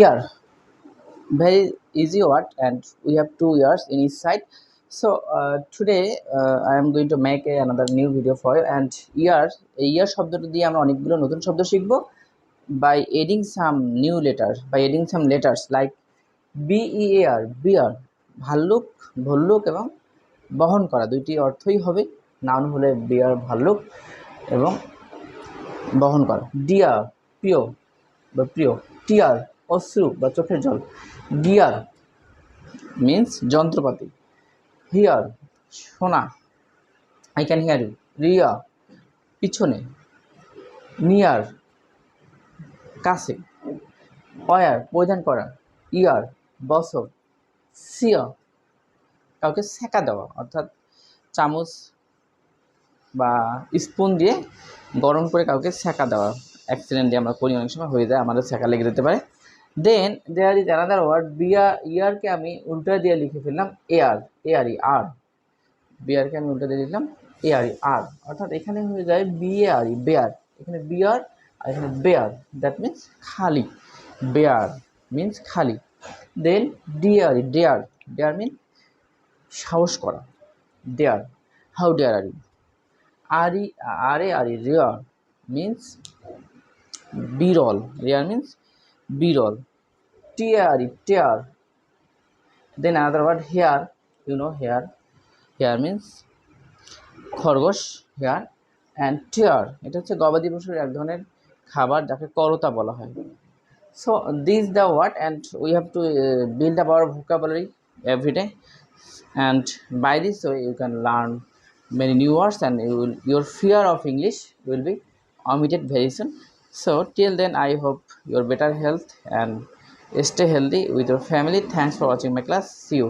Here, very easy word, and we have 2 years in each side. So today I am going to make another new video for you. And year শব্দটা দিয়ে আমরা অনেকগুলো নতুন শব্দ শিখব by adding some new letters, by adding some letters like bear, bear, ভাল্লুক, ভল্লুক এবং বহন করা, দুইটি অর্থই হবে। নাউন হলে bear, ভাল্লুক, এবং বহন করা। ডিয়ার, প্রিয় বা প্রিয়। টিয়ার, অশ্রু বা চোখের জল। গিয়ার মিন্স যন্ত্রপাতি। হিয়ার, শোনা, I can hear you. Rear, পিছনে। নিয়ার, কাছে। ওয়ার, পরিধান করা। ইয়ার, বছর। সিয়া, কাউকে সেকা দেওয়া, অর্থাৎ চামচ বা স্পুন দিয়ে গরম করে কাউকে সেকা দেওয়া। অ্যাক্সিডেন্টলি আমরা করি, অনেক সময় হয়ে যায়, আমাদের সেকা লেগে যেতে পারে। দেন দেয়ার ইজ অ্যানাদার ওয়ার্ড ইয়ারকে আমি উল্টা দিয়ে লিখে ফেললাম এয়ার, এয়ারি, আর। বিয়ারকে আমি উল্টা দিয়ে লিখলাম এয়ারি, আর, অর্থাৎ এখানে হয়ে যায় বিয়ারি, বেয়ার। এখানে বিয়ার আর এখানে বেয়ার, দ্যাট মিন্স খালি। বেয়ার মিন্স খালি। Then dear, dare, dare mean সাহস করা। Dare, how dare are you. আরি, আরে রেয়ার মিন্স বিরল, রেয়ার মিন্স বিরল। Tear, tare. Then another word hare, you know hare, hare means খরগোশ, হেয়ার। অ্যান্ড টেয়ার, এটা হচ্ছে গবাদি পশুর এক ধরনের খাবার যাকে করতা বলা হয়। So this the word, and we have to build up our vocabulary every day, and by this way you can learn many new words, and your fear of English will be omitted very soon. So till then, I hope your better health and stay healthy with your family. Thanks for watching my class. See you.